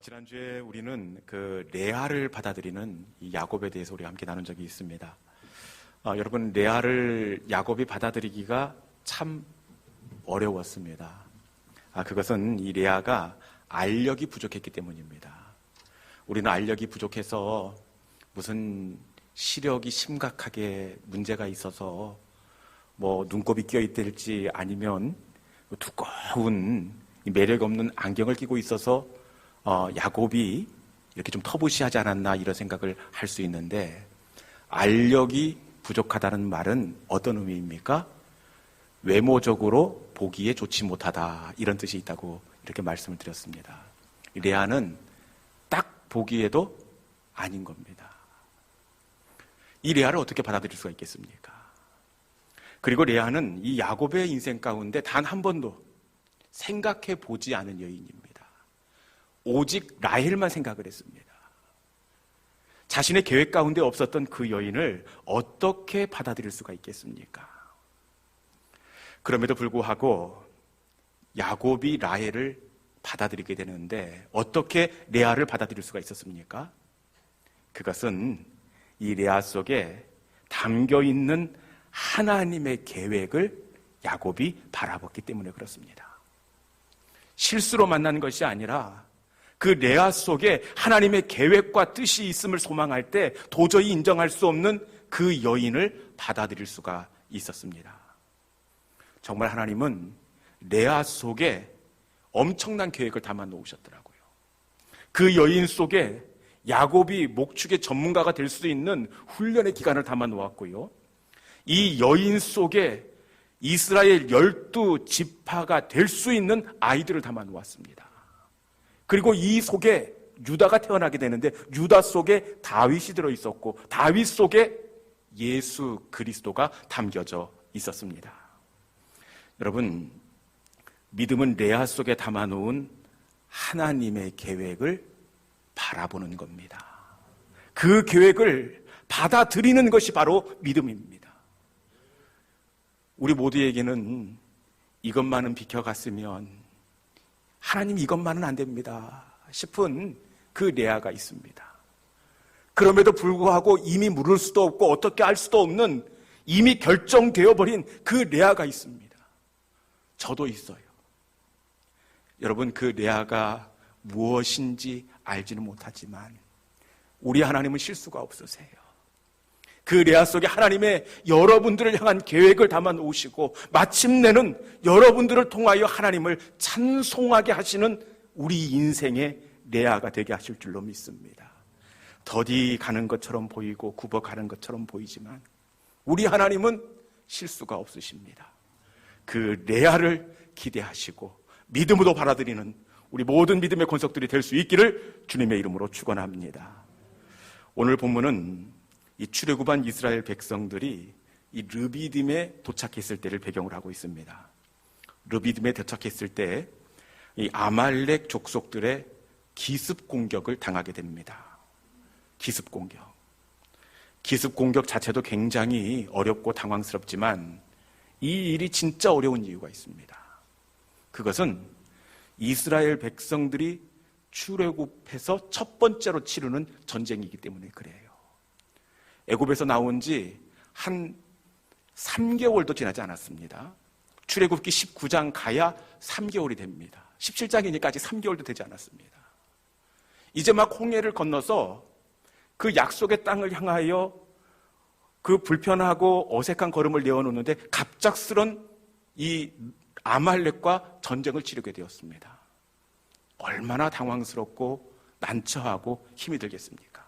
지난주에 우리는 그 레아를 받아들이는 이 야곱에 대해서 우리 함께 나눈 적이 있습니다. 여러분, 레아를 야곱이 받아들이기가 참 어려웠습니다. 그것은 이 레아가 알력이 부족했기 때문입니다. 우리는 알력이 부족해서 무슨 시력이 심각하게 문제가 있어서 뭐 눈곱이 끼어 있을지 아니면 두꺼운 매력 없는 안경을 끼고 있어서 야곱이 이렇게 좀 터부시하지 않았나 이런 생각을 할 수 있는데, 알력이 부족하다는 말은 어떤 의미입니까? 외모적으로 보기에 좋지 못하다 이런 뜻이 있다고 이렇게 말씀을 드렸습니다. 레아는 딱 보기에도 아닌 겁니다. 이 레아를 어떻게 받아들일 수가 있겠습니까? 그리고 레아는 이 야곱의 인생 가운데 단 한 번도 생각해 보지 않은 여인입니다. 오직 라헬만 생각을 했습니다. 자신의 계획 가운데 없었던 그 여인을 어떻게 받아들일 수가 있겠습니까? 그럼에도 불구하고 야곱이 라헬을 받아들이게 되는데 어떻게 레아를 받아들일 수가 있었습니까? 그것은 이 레아 속에 담겨있는 하나님의 계획을 야곱이 바라봤기 때문에 그렇습니다. 실수로 만난 것이 아니라 그 레아 속에 하나님의 계획과 뜻이 있음을 소망할 때 도저히 인정할 수 없는 그 여인을 받아들일 수가 있었습니다. 정말 하나님은 레아 속에 엄청난 계획을 담아 놓으셨더라고요. 그 여인 속에 야곱이 목축의 전문가가 될 수 있는 훈련의 기간을 담아 놓았고요. 이 여인 속에 이스라엘 12지파가 될 수 있는 아이들을 담아 놓았습니다. 그리고 이 속에 유다가 태어나게 되는데 유다 속에 다윗이 들어있었고 다윗 속에 예수 그리스도가 담겨져 있었습니다. 여러분, 믿음은 레아 속에 담아놓은 하나님의 계획을 바라보는 겁니다. 그 계획을 받아들이는 것이 바로 믿음입니다. 우리 모두에게는 이것만은 비켜갔으면, 하나님 이것만은 안 됩니다 싶은 그 레아가 있습니다. 그럼에도 불구하고 이미 물을 수도 없고 어떻게 할 수도 없는 이미 결정되어 버린 그 레아가 있습니다. 저도 있어요. 여러분, 그 레아가 무엇인지 알지는 못하지만 우리 하나님은 실수가 없으세요. 그 레아 속에 하나님의 여러분들을 향한 계획을 담아 놓으시고 마침내는 여러분들을 통하여 하나님을 찬송하게 하시는 우리 인생의 레아가 되게 하실 줄로 믿습니다. 더디 가는 것처럼 보이고 굽어가는 것처럼 보이지만 우리 하나님은 실수가 없으십니다. 그 레아를 기대하시고 믿음으로 받아들이는 우리 모든 믿음의 권속들이 될 수 있기를 주님의 이름으로 축원합니다. 오늘 본문은 이 출애굽한 이스라엘 백성들이 이 르비딤에 도착했을 때를 배경으로 하고 있습니다. 르비딤에 도착했을 때 이 아말렉 족속들의 기습 공격을 당하게 됩니다. 기습 공격 자체도 굉장히 어렵고 당황스럽지만 이 일이 진짜 어려운 이유가 있습니다. 그것은 이스라엘 백성들이 출애굽해서 첫 번째로 치르는 전쟁이기 때문에 그래요. 애굽에서 나온 지 한 3개월도 지나지 않았습니다. 출애굽기 19장 가야 3개월이 됩니다. 17장이니까 아직 3개월도 되지 않았습니다. 이제 막 홍해를 건너서 그 약속의 땅을 향하여 그 불편하고 어색한 걸음을 내어놓는데 갑작스런 이 아말렉과 전쟁을 치르게 되었습니다. 얼마나 당황스럽고 난처하고 힘이 들겠습니까?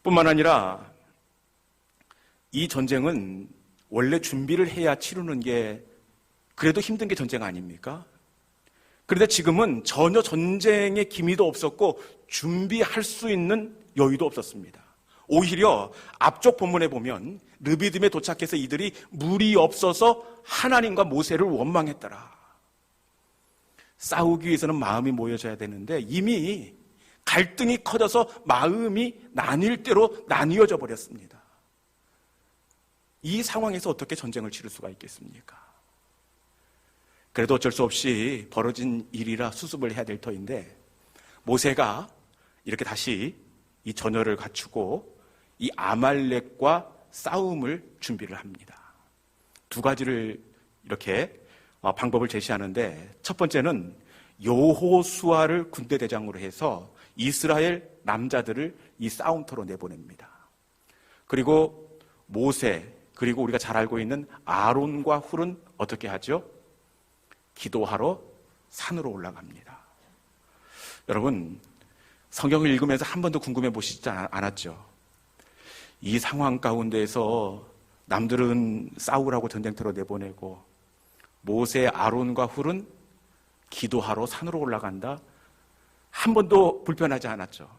뿐만 아니라 이 전쟁은 원래 준비를 해야 치르는 게 그래도 힘든 게 전쟁 아닙니까? 그런데 지금은 전혀 전쟁의 기미도 없었고 준비할 수 있는 여유도 없었습니다. 오히려 앞쪽 본문에 보면 르비딤에 도착해서 이들이 물이 없어서 하나님과 모세를 원망했더라. 싸우기 위해서는 마음이 모여져야 되는데 이미 갈등이 커져서 마음이 나뉠 대로 나뉘어져 버렸습니다. 이 상황에서 어떻게 전쟁을 치를 수가 있겠습니까? 그래도 어쩔 수 없이 벌어진 일이라 수습을 해야 될 터인데 모세가 이렇게 다시 이 전열을 갖추고 이 아말렉과 싸움을 준비를 합니다. 두 가지를 이렇게 방법을 제시하는데, 첫 번째는 여호수아를 군대 대장으로 해서 이스라엘 남자들을 이 싸움터로 내보냅니다. 그리고 모세, 그리고 우리가 잘 알고 있는 아론과 훌은 어떻게 하죠? 기도하러 산으로 올라갑니다. 여러분, 성경을 읽으면서 한 번도 궁금해 보시지 않았죠? 이 상황 가운데에서 남들은 싸우라고 전쟁터로 내보내고 모세, 아론과 훌은 기도하러 산으로 올라간다? 한 번도 불편하지 않았죠.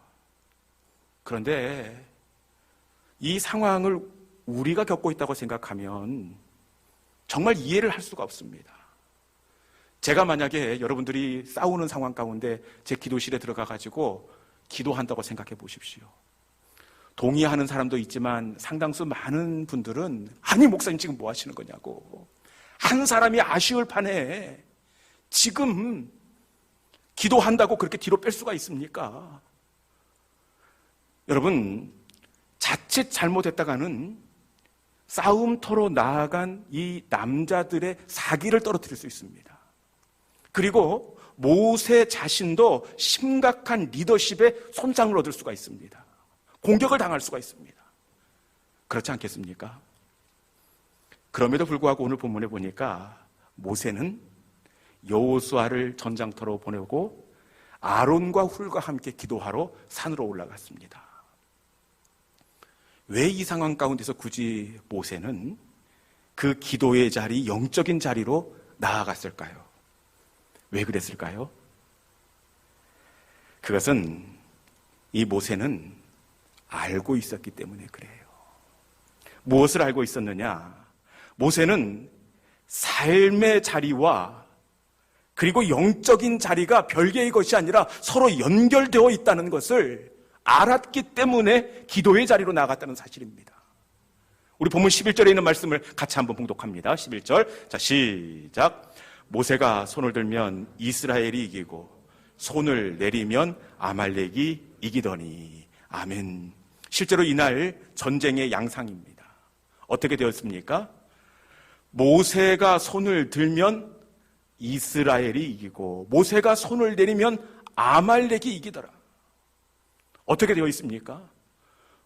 그런데 이 상황을 우리가 겪고 있다고 생각하면 정말 이해를 할 수가 없습니다. 제가 만약에 여러분들이 싸우는 상황 가운데 제 기도실에 들어가가지고 기도한다고 생각해 보십시오. 동의하는 사람도 있지만 상당수 많은 분들은 아니 목사님 지금 뭐 하시는 거냐고, 한 사람이 아쉬울 판에 지금 기도한다고 그렇게 뒤로 뺄 수가 있습니까? 여러분, 자칫 잘못했다가는 싸움터로 나아간 이 남자들의 사기를 떨어뜨릴 수 있습니다. 그리고 모세 자신도 심각한 리더십에 손상을 얻을 수가 있습니다. 공격을 당할 수가 있습니다. 그렇지 않겠습니까? 그럼에도 불구하고 오늘 본문에 보니까 모세는 여호수아를 전장터로 보내고 아론과 훌과 함께 기도하러 산으로 올라갔습니다. 왜 이 상황 가운데서 굳이 모세는 그 기도의 자리, 영적인 자리로 나아갔을까요? 왜 그랬을까요? 그것은 이 모세는 알고 있었기 때문에 그래요. 무엇을 알고 있었느냐? 모세는 삶의 자리와 그리고 영적인 자리가 별개의 것이 아니라 서로 연결되어 있다는 것을 알았기 때문에 기도의 자리로 나아갔다는 사실입니다. 우리 본문 11절에 있는 말씀을 같이 한번 봉독합니다. 11절. 자, 시작. 모세가 손을 들면 이스라엘이 이기고 손을 내리면 아말렉이 이기더니. 아멘. 실제로 이날 전쟁의 양상입니다. 어떻게 되었습니까? 모세가 손을 들면 이스라엘이 이기고 모세가 손을 내리면 아말렉이 이기더라. 어떻게 되어 있습니까?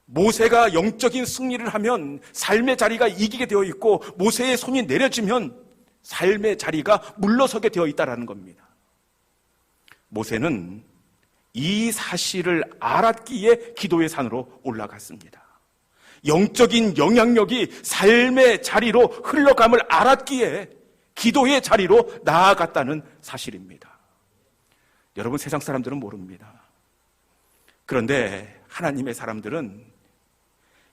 모세가 영적인 승리를 하면 삶의 자리가 이기게 되어 있고 모세의 손이 내려지면 삶의 자리가 물러서게 되어 있다는 겁니다. 모세는 이 사실을 알았기에 기도의 산으로 올라갔습니다. 영적인 영향력이 삶의 자리로 흘러감을 알았기에 기도의 자리로 나아갔다는 사실입니다. 여러분, 세상 사람들은 모릅니다. 그런데 하나님의 사람들은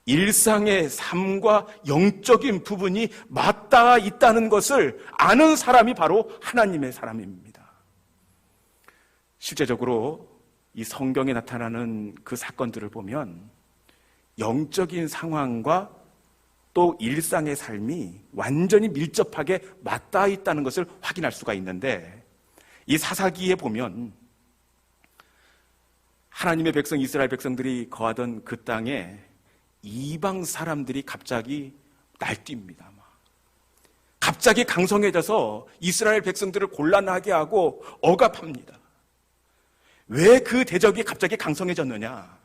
일상의 삶과 영적인 부분이 맞닿아 있다는 것을 아는 사람이 바로 하나님의 사람입니다. 실제적으로 이 성경에 나타나는 그 사건들을 보면 영적인 상황과 또 일상의 삶이 완전히 밀접하게 맞닿아 있다는 것을 확인할 수가 있는데, 이 사사기에 보면 하나님의 백성 이스라엘 백성들이 거하던 그 땅에 이방 사람들이 갑자기 날뜁니다. 갑자기 강성해져서 이스라엘 백성들을 곤란하게 하고 억압합니다. 왜 그 대적이 갑자기 강성해졌느냐?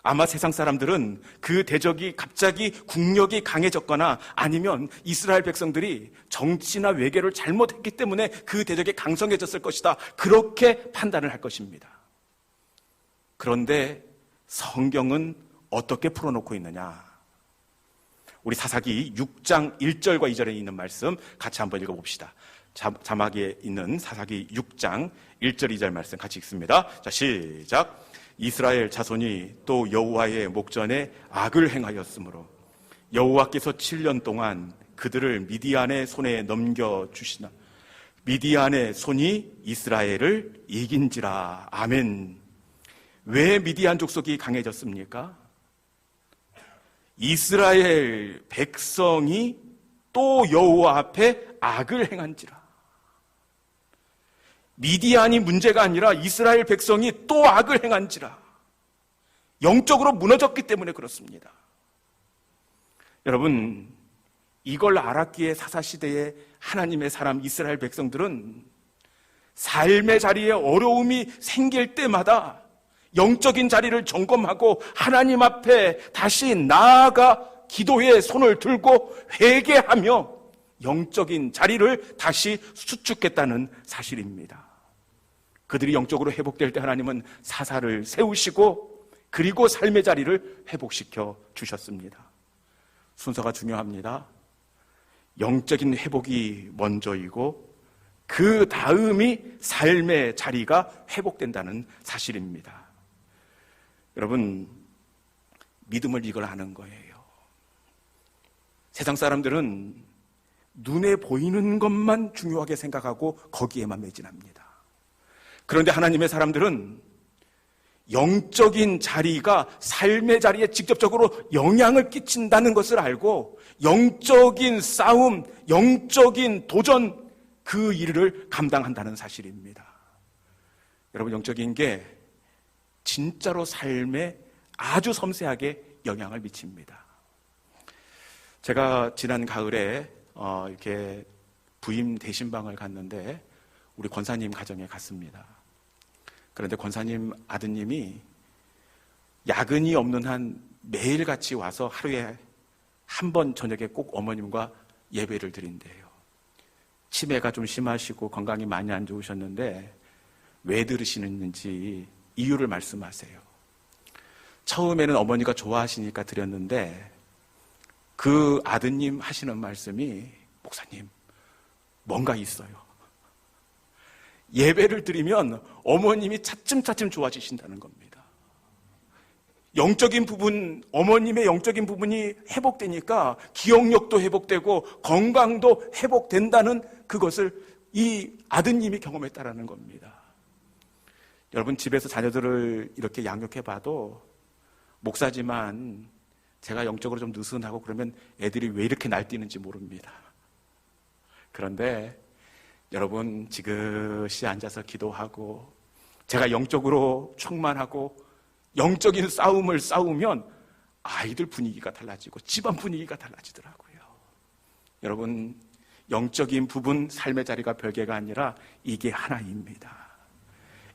아마 세상 사람들은 그 대적이 갑자기 국력이 강해졌거나 아니면 이스라엘 백성들이 정치나 외교를 잘못했기 때문에 그 대적이 강성해졌을 것이다, 그렇게 판단을 할 것입니다. 그런데 성경은 어떻게 풀어놓고 있느냐? 우리 사사기 6장 1절과 2절에 있는 말씀 같이 한번 읽어봅시다. 자막에 있는 사사기 6장 1절 2절 말씀 같이 읽습니다. 자, 시작. 이스라엘 자손이 또 여호와의 목전에 악을 행하였으므로 여호와께서 7년 동안 그들을 미디안의 손에 넘겨주시나 미디안의 손이 이스라엘을 이긴지라. 아멘. 왜 미디안 족속이 강해졌습니까? 이스라엘 백성이 또 여호와 앞에 악을 행한지라. 미디안이 문제가 아니라 이스라엘 백성이 또 악을 행한지라. 영적으로 무너졌기 때문에 그렇습니다. 여러분, 이걸 알았기에 사사시대의 하나님의 사람 이스라엘 백성들은 삶의 자리에 어려움이 생길 때마다 영적인 자리를 점검하고 하나님 앞에 다시 나아가 기도에 손을 들고 회개하며 영적인 자리를 다시 수축했다는 사실입니다. 그들이 영적으로 회복될 때 하나님은 사사를 세우시고 그리고 삶의 자리를 회복시켜 주셨습니다. 순서가 중요합니다. 영적인 회복이 먼저이고 그 다음이 삶의 자리가 회복된다는 사실입니다. 여러분, 믿음을 이걸 아는 거예요. 세상 사람들은 눈에 보이는 것만 중요하게 생각하고 거기에만 매진합니다. 그런데 하나님의 사람들은 영적인 자리가 삶의 자리에 직접적으로 영향을 끼친다는 것을 알고 영적인 싸움, 영적인 도전, 그 일을 감당한다는 사실입니다. 여러분, 영적인 게 진짜로 삶에 아주 섬세하게 영향을 미칩니다. 제가 지난 가을에 이렇게 부임 대신방을 갔는데 우리 권사님 가정에 갔습니다. 그런데 권사님 아드님이 야근이 없는 한 매일같이 와서 하루에 한 번 저녁에 꼭 어머님과 예배를 드린대요. 치매가 좀 심하시고 건강이 많이 안 좋으셨는데 왜 들으시는지 이유를 말씀하세요. 처음에는 어머니가 좋아하시니까 드렸는데 그 아드님 하시는 말씀이, 목사님, 뭔가 있어요. 예배를 드리면 어머님이 차츰차츰 좋아지신다는 겁니다. 영적인 부분, 어머님의 영적인 부분이 회복되니까 기억력도 회복되고 건강도 회복된다는 그것을 이 아드님이 경험했다라는 겁니다. 여러분, 집에서 자녀들을 이렇게 양육해봐도 목사지만 제가 영적으로 좀 느슨하고 그러면 애들이 왜 이렇게 날뛰는지 모릅니다. 그런데 여러분, 지그시 앉아서 기도하고 제가 영적으로 충만하고 영적인 싸움을 싸우면 아이들 분위기가 달라지고 집안 분위기가 달라지더라고요. 여러분, 영적인 부분, 삶의 자리가 별개가 아니라 이게 하나입니다.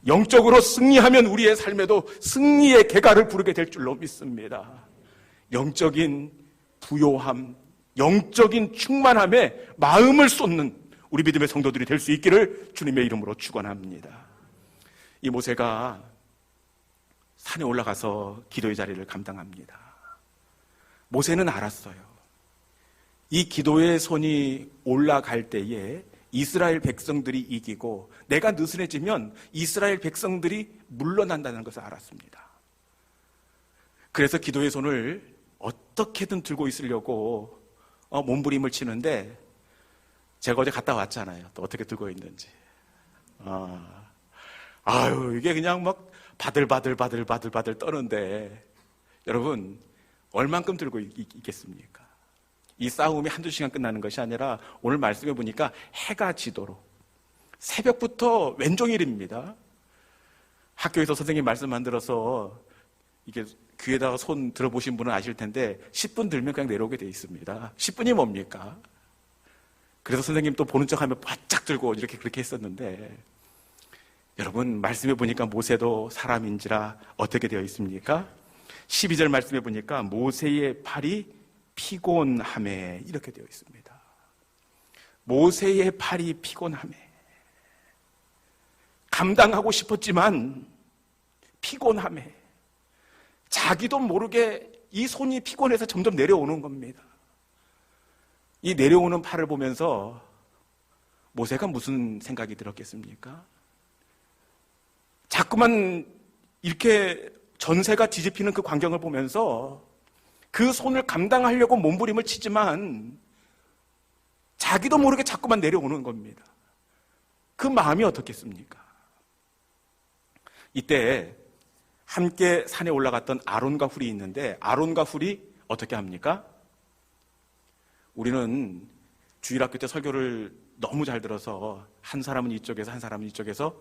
영적으로 승리하면 우리의 삶에도 승리의 개가를 부르게 될 줄로 믿습니다. 영적인 부요함, 영적인 충만함에 마음을 쏟는 우리 믿음의 성도들이 될 수 있기를 주님의 이름으로 축원합니다. 이 모세가 산에 올라가서 기도의 자리를 감당합니다. 모세는 알았어요. 이 기도의 손이 올라갈 때에 이스라엘 백성들이 이기고 내가 느슨해지면 이스라엘 백성들이 물러난다는 것을 알았습니다. 그래서 기도의 손을 어떻게든 들고 있으려고 몸부림을 치는데 제가 어제 갔다 왔잖아요. 또 어떻게 들고 있는지. 이게 그냥 막 바들바들 떠는데 여러분, 얼만큼 들고 있겠습니까? 이 싸움이 한두 시간 끝나는 것이 아니라 오늘 말씀해 보니까 해가 지도록 새벽부터 왼종일입니다. 학교에서 선생님 말씀 만들어서 이게 귀에다가 손 들어보신 분은 아실 텐데 10분 들면 그냥 내려오게 돼 있습니다. 10분이 뭡니까? 그래서 선생님 또 보는 척하면 바짝 들고 이렇게 그렇게 했었는데 여러분, 말씀해 보니까 모세도 사람인지라 어떻게 되어 있습니까? 12절 말씀해 보니까 모세의 팔이 피곤함에 이렇게 되어 있습니다. 모세의 팔이 피곤함에, 감당하고 싶었지만 피곤함에, 자기도 모르게 이 손이 피곤해서 점점 내려오는 겁니다. 이 내려오는 팔을 보면서 모세가 무슨 생각이 들었겠습니까? 자꾸만 이렇게 전세가 뒤집히는 그 광경을 보면서 그 손을 감당하려고 몸부림을 치지만 자기도 모르게 자꾸만 내려오는 겁니다. 그 마음이 어떻겠습니까? 이때 함께 산에 올라갔던 아론과 훌이 있는데 아론과 훌이 어떻게 합니까? 우리는 주일학교 때 설교를 너무 잘 들어서 한 사람은 이쪽에서 한 사람은 이쪽에서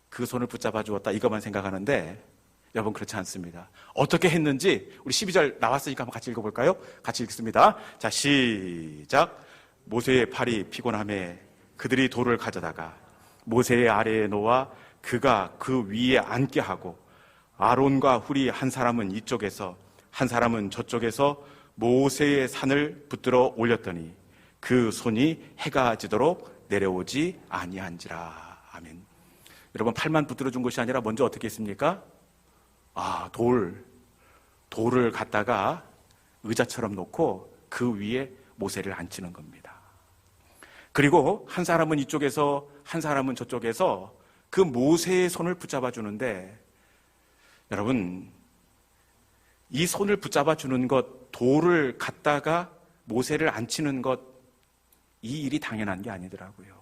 그 손을 붙잡아 주었다 이것만 생각하는데 여러분 그렇지 않습니다. 어떻게 했는지 우리 12절 나왔으니까 한번 같이 읽어볼까요? 같이 읽습니다. 자, 시작. 모세의 팔이 피곤함에 그들이 돌을 가져다가 모세의 아래에 놓아 그가 그 위에 앉게 하고 아론과 훌이 한 사람은 이쪽에서 한 사람은 저쪽에서 모세의 산을 붙들어 올렸더니 그 손이 해가 지도록 내려오지 아니한지라. 아멘. 여러분 팔만 붙들어 준 것이 아니라 먼저 어떻게 했습니까? 돌을 갖다가 의자처럼 놓고 그 위에 모세를 앉히는 겁니다. 그리고 한 사람은 이쪽에서 한 사람은 저쪽에서 그 모세의 손을 붙잡아 주는데 여러분 이 손을 붙잡아 주는 것, 돌을 갖다가 모세를 앉히는 것, 이 일이 당연한 게 아니더라고요.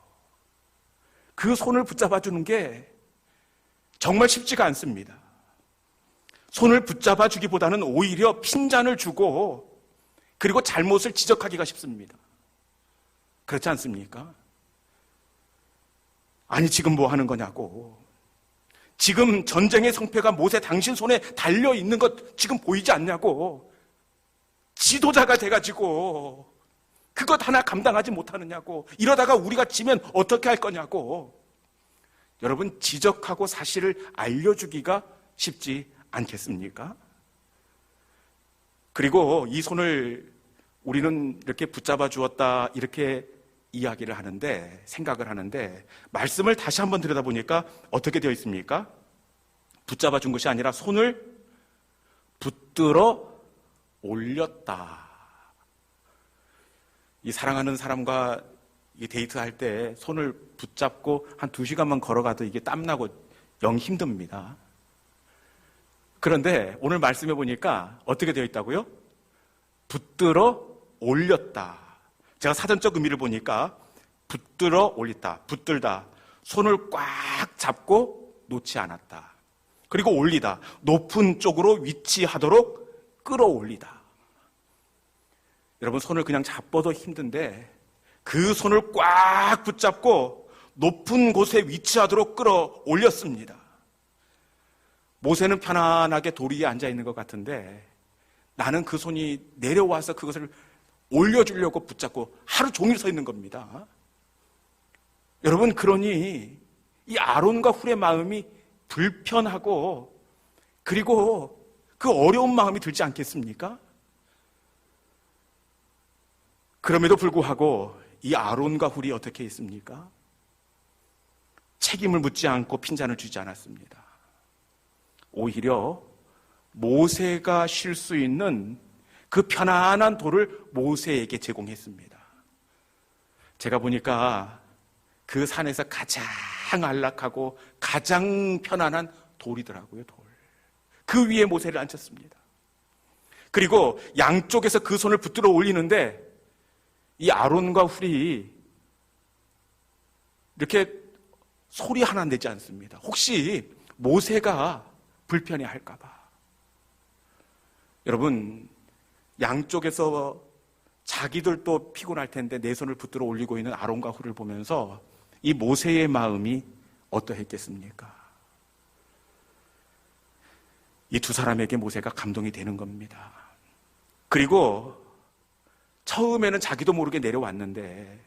그 손을 붙잡아 주는 게 정말 쉽지가 않습니다. 손을 붙잡아 주기보다는 오히려 핀잔을 주고 그리고 잘못을 지적하기가 쉽습니다. 그렇지 않습니까? 아니 지금 뭐 하는 거냐고. 지금 전쟁의 성패가 모세 당신 손에 달려있는 것 지금 보이지 않냐고. 지도자가 돼가지고 그것 하나 감당하지 못하느냐고. 이러다가 우리가 지면 어떻게 할 거냐고. 여러분 지적하고 사실을 알려주기가 쉽지 않겠습니까? 그리고 이 손을 우리는 이렇게 붙잡아 주었다 이렇게 이야기를 하는데 생각을 하는데 말씀을 다시 한번 들여다보니까 어떻게 되어 있습니까? 붙잡아 준 것이 아니라 손을 붙들어 올렸다. 이 사랑하는 사람과 이 데이트할 때 손을 붙잡고 한 2시간만 걸어가도 이게 땀나고 영 힘듭니다. 그런데 오늘 말씀해 보니까 어떻게 되어 있다고요? 붙들어 올렸다. 제가 사전적 의미를 보니까 붙들어 올리다, 붙들다, 손을 꽉 잡고 놓지 않았다. 그리고 올리다, 높은 쪽으로 위치하도록 끌어올리다. 여러분 손을 그냥 잡아도 힘든데 그 손을 꽉 붙잡고 높은 곳에 위치하도록 끌어올렸습니다. 모세는 편안하게 돌 위에 앉아있는 것 같은데 나는 그 손이 내려와서 그것을 올려주려고 붙잡고 하루 종일 서 있는 겁니다. 여러분 그러니 이 아론과 훌의 마음이 불편하고 그리고 그 어려운 마음이 들지 않겠습니까? 그럼에도 불구하고 이 아론과 훌이 어떻게 했습니까? 책임을 묻지 않고 핀잔을 주지 않았습니다. 오히려 모세가 쉴 수 있는 그 편안한 돌을 모세에게 제공했습니다. 제가 보니까 그 산에서 가장 안락하고 가장 편안한 돌이더라고요, 돌. 그 위에 모세를 앉혔습니다. 그리고 양쪽에서 그 손을 붙들어 올리는데 이 아론과 훌이 이렇게 소리 하나 내지 않습니다. 혹시 모세가 불편해 할까봐. 여러분 양쪽에서 자기들도 피곤할 텐데 내 손을 붙들어 올리고 있는 아론과 훌을 보면서 이 모세의 마음이 어떠했겠습니까? 이 두 사람에게 모세가 감동이 되는 겁니다. 그리고 처음에는 자기도 모르게 내려왔는데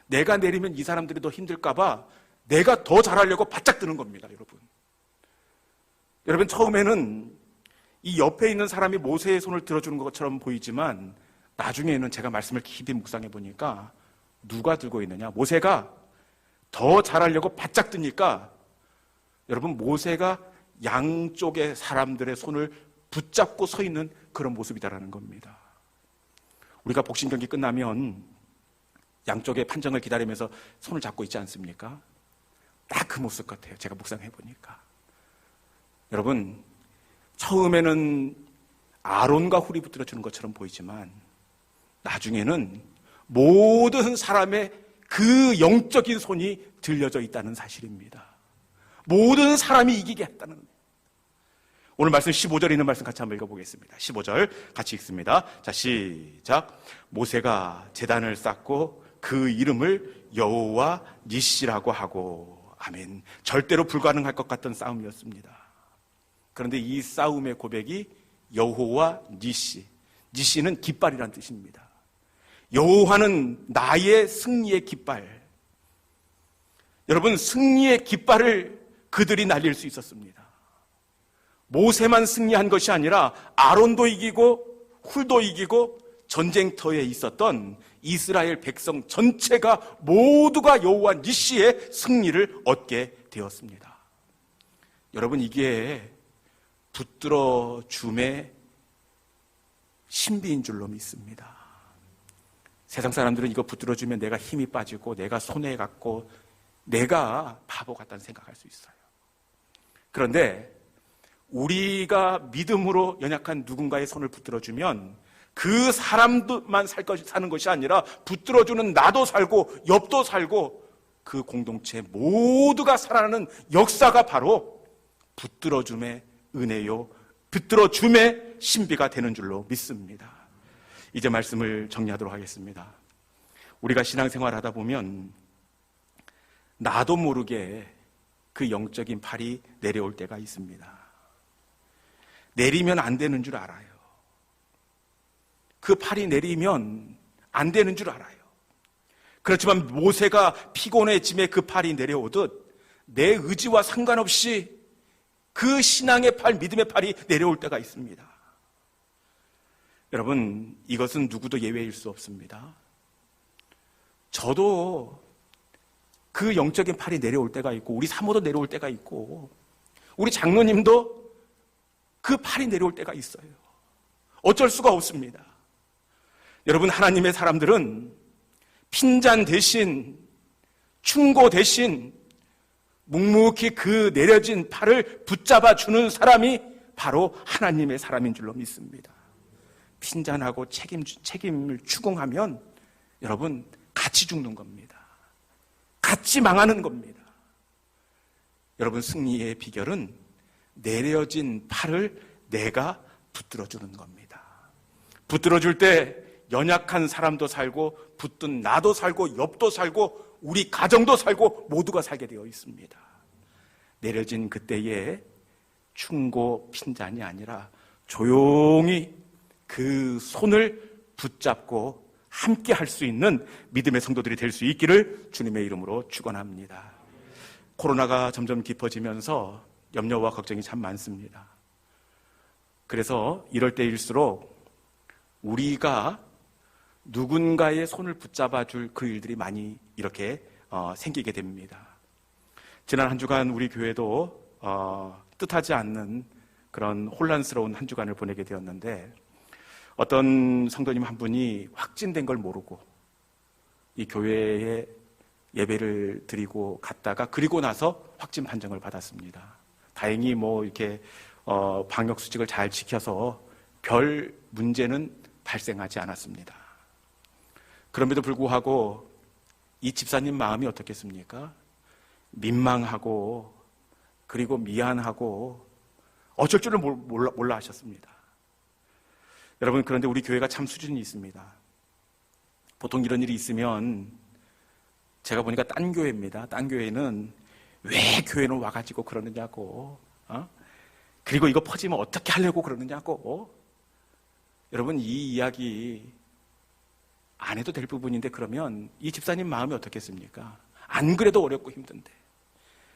내가 내리면 이 사람들이 더 힘들까봐 내가 더 잘하려고 바짝 드는 겁니다, 여러분. 여러분 처음에는 이 옆에 있는 사람이 모세의 손을 들어주는 것처럼 보이지만 나중에는 제가 말씀을 깊이 묵상해 보니까 누가 들고 있느냐? 모세가 더 잘하려고 바짝 드니까 여러분 모세가 양쪽의 사람들의 손을 붙잡고 서 있는 그런 모습이다라는 겁니다. 우리가 복싱 경기 끝나면 양쪽의 판정을 기다리면서 손을 잡고 있지 않습니까? 딱 그 모습 같아요. 제가 묵상해 보니까. 여러분 처음에는 아론과 훌이 붙들어 주는 것처럼 보이지만 나중에는 모든 사람의 그 영적인 손이 들려져 있다는 사실입니다. 모든 사람이 이기게 했다는. 오늘 말씀 15절에 있는 말씀 같이 한번 읽어보겠습니다. 15절 같이 읽습니다. 자, 시작. 모세가 제단을 쌓고 그 이름을 여호와 니시라고 하고, 아멘. 절대로 불가능할 것 같던 싸움이었습니다. 그런데 이 싸움의 고백이 여호와 니시, 니시는 깃발이란 뜻입니다. 여호와는 나의 승리의 깃발. 여러분, 승리의 깃발을 그들이 날릴 수 있었습니다. 모세만 승리한 것이 아니라 아론도 이기고 훌도 이기고 전쟁터에 있었던 이스라엘 백성 전체가 모두가 여호와 니시의 승리를 얻게 되었습니다. 여러분, 이게 붙들어 줌의 신비인 줄로 믿습니다. 세상 사람들은 이거 붙들어 주면 내가 힘이 빠지고 내가 손해갖고 내가 바보 같다는 생각할 수 있어요. 그런데 우리가 믿음으로 연약한 누군가의 손을 붙들어 주면 그 사람만 사는 것이 아니라 붙들어주는 나도 살고 옆도 살고 그 공동체 모두가 살아나는 역사가 바로 붙들어줌의 은혜요, 붙들어줌의 신비가 되는 줄로 믿습니다. 이제 말씀을 정리하도록 하겠습니다. 우리가 신앙생활 하다 보면 나도 모르게 그 영적인 팔이 내려올 때가 있습니다. 내리면 안 되는 줄 알아요. 그 팔이 내리면 안 되는 줄 알아요. 그렇지만 모세가 피곤해짐에 그 팔이 내려오듯 내 의지와 상관없이 그 신앙의 팔, 믿음의 팔이 내려올 때가 있습니다. 여러분, 이것은 누구도 예외일 수 없습니다. 저도 그 영적인 팔이 내려올 때가 있고 우리 사모도 내려올 때가 있고 우리 장로님도 그 팔이 내려올 때가 있어요. 어쩔 수가 없습니다. 여러분, 하나님의 사람들은 핀잔 대신, 충고 대신 묵묵히 그 내려진 팔을 붙잡아 주는 사람이 바로 하나님의 사람인 줄로 믿습니다. 핀잔하고 책임을 추궁하면 여러분 같이 죽는 겁니다. 같이 망하는 겁니다. 여러분, 승리의 비결은 내려진 팔을 내가 붙들어주는 겁니다. 붙들어줄 때 연약한 사람도 살고 붙든 나도 살고 옆도 살고 우리 가정도 살고 모두가 살게 되어 있습니다. 내려진 그때에 충고 핀잔이 아니라 조용히 그 손을 붙잡고 함께 할 수 있는 믿음의 성도들이 될 수 있기를 주님의 이름으로 축원합니다. 코로나가 점점 깊어지면서 염려와 걱정이 참 많습니다. 그래서 이럴 때일수록 우리가 누군가의 손을 붙잡아 줄 그 일들이 많이 이렇게 생기게 됩니다. 지난 한 주간 우리 교회도 뜻하지 않는 그런 혼란스러운 한 주간을 보내게 되었는데 어떤 성도님 한 분이 확진된 걸 모르고 이 교회에 예배를 드리고 갔다가 그리고 나서 확진 판정을 받았습니다. 다행히 이렇게 방역 수칙을 잘 지켜서 별 문제는 발생하지 않았습니다. 그럼에도 불구하고 이 집사님 마음이 어떻겠습니까? 민망하고 그리고 미안하고 어쩔 줄을 몰라 하셨습니다. 여러분, 그런데 우리 교회가 참 수준이 있습니다. 보통 이런 일이 있으면 제가 보니까 딴 교회입니다. 딴 교회는 왜 교회는 와가지고 그러느냐고, 그리고 이거 퍼지면 어떻게 하려고 그러느냐고. 여러분, 이 이야기 안 해도 될 부분인데 그러면 이 집사님 마음이 어떻겠습니까? 안 그래도 어렵고 힘든데.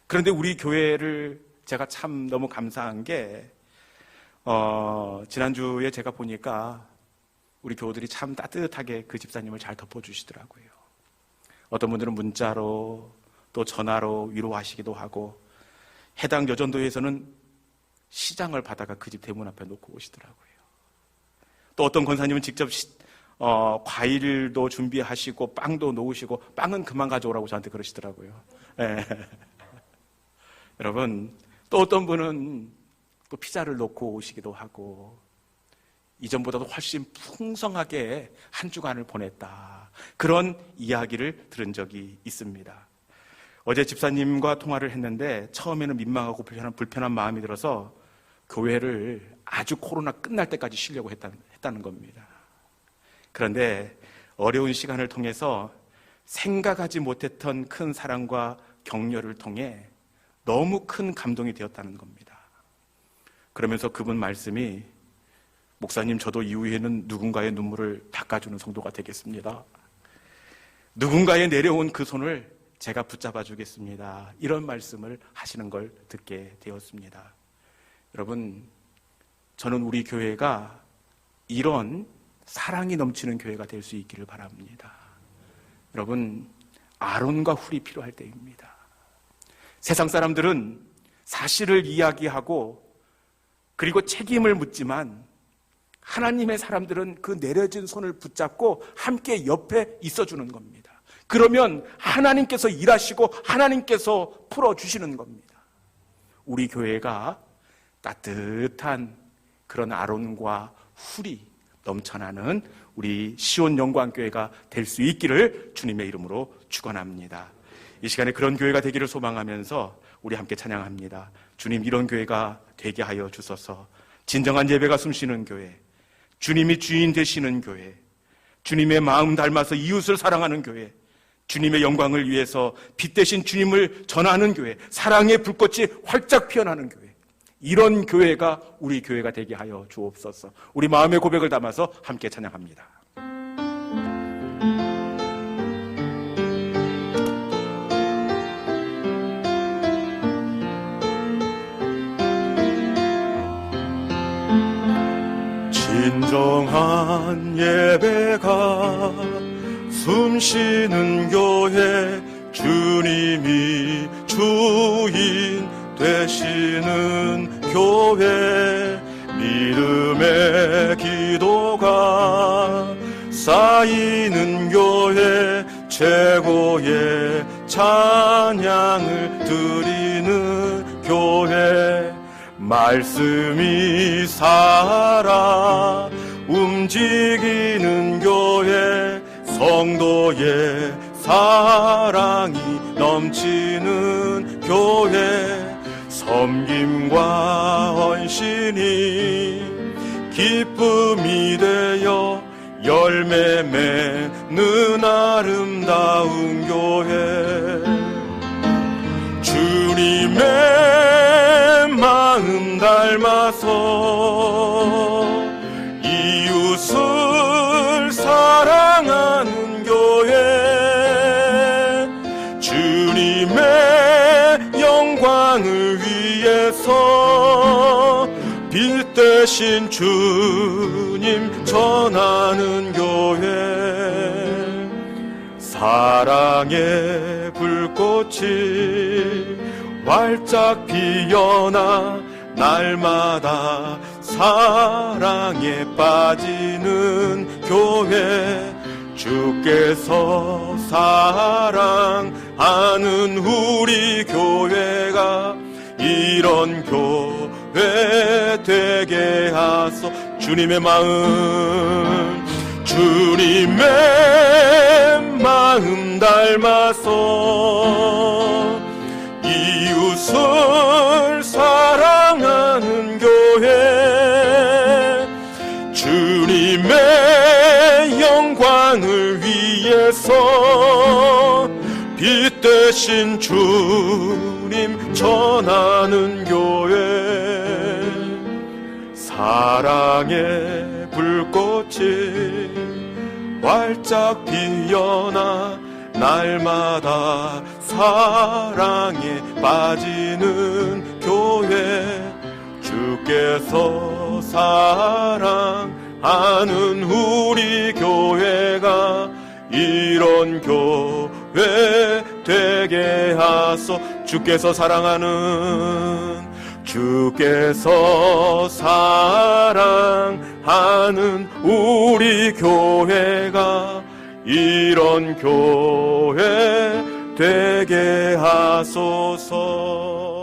그런데 우리 교회를 제가 참 너무 감사한 게 지난주에 제가 보니까 우리 교우들이 참 따뜻하게 그 집사님을 잘 덮어주시더라고요. 어떤 분들은 문자로 또 전화로 위로하시기도 하고 해당 여전도에서는 시장을 받아가 그 집 대문 앞에 놓고 오시더라고요. 또 어떤 권사님은 직접 과일도 준비하시고 빵도 놓으시고 빵은 그만 가져오라고 저한테 그러시더라고요. 네. 여러분, 또 어떤 분은 또 피자를 놓고 오시기도 하고 이전보다도 훨씬 풍성하게 한 주간을 보냈다. 그런 이야기를 들은 적이 있습니다. 어제 집사님과 통화를 했는데 처음에는 민망하고 불편한 마음이 들어서 교회를 아주 코로나 끝날 때까지 쉬려고 했다는 겁니다. 그런데 어려운 시간을 통해서 생각하지 못했던 큰 사랑과 격려를 통해 너무 큰 감동이 되었다는 겁니다. 그러면서 그분 말씀이, 목사님, 저도 이후에는 누군가의 눈물을 닦아주는 성도가 되겠습니다. 누군가의 내려온 그 손을 제가 붙잡아 주겠습니다. 이런 말씀을 하시는 걸 듣게 되었습니다. 여러분, 저는 우리 교회가 이런 사랑이 넘치는 교회가 될 수 있기를 바랍니다. 여러분, 아론과 훌이 필요할 때입니다. 세상 사람들은 사실을 이야기하고 그리고 책임을 묻지만, 하나님의 사람들은 그 내려진 손을 붙잡고 함께 옆에 있어주는 겁니다. 그러면 하나님께서 일하시고 하나님께서 풀어주시는 겁니다. 우리 교회가 따뜻한 그런 아론과 훌이 넘쳐나는 우리 시온 영광교회가 될 수 있기를 주님의 이름으로 축원합니다. 이 시간에 그런 교회가 되기를 소망하면서 우리 함께 찬양합니다. 주님, 이런 교회가 되게 하여 주소서. 진정한 예배가 숨쉬는 교회, 주님이 주인 되시는 교회, 주님의 마음 닮아서 이웃을 사랑하는 교회, 주님의 영광을 위해서 빛 대신 주님을 전하는 교회, 사랑의 불꽃이 활짝 피어나는 교회, 이런 교회가 우리 교회가 되게 하여 주옵소서. 우리 마음의 고백을 담아서 함께 찬양합니다. 진정한 예배가 숨쉬는 교회, 주님이 주인 되시는 교회, 믿음의 기도가 쌓이는 교회, 최고의 찬양을 드리는 교회, 말씀이 살아 움직이는 교회, 성도의 사랑이 넘치는 교회, 섬김과 헌신이 기쁨이 되어 열매 맺는 아름다운 교회, 주님의 마음 닮아서 이웃을 사랑하는 교회, 주님의 영광을 위해서 빛 대신 주님 전하는 교회, 사랑의 불꽃이 활짝 피어나 날마다 사랑에 빠지는 교회, 주께서 사랑하는 우리 교회가 이런 교회 되게 하소. 주님의 마음, 주님의 마음 닮아서 이웃을 사랑하는 교회, 주님의 영광을 위해서 빛 대신 주님 전하는 교회, 사랑의 불꽃이 활짝 피어나 날마다 사랑에 빠지는 교회, 주께서 사랑하는 우리 교회가 이런 교회 되게 하소. 주께서 사랑하는, 주께서 사랑하는 우리 교회가 이런 교회 되게 하소서.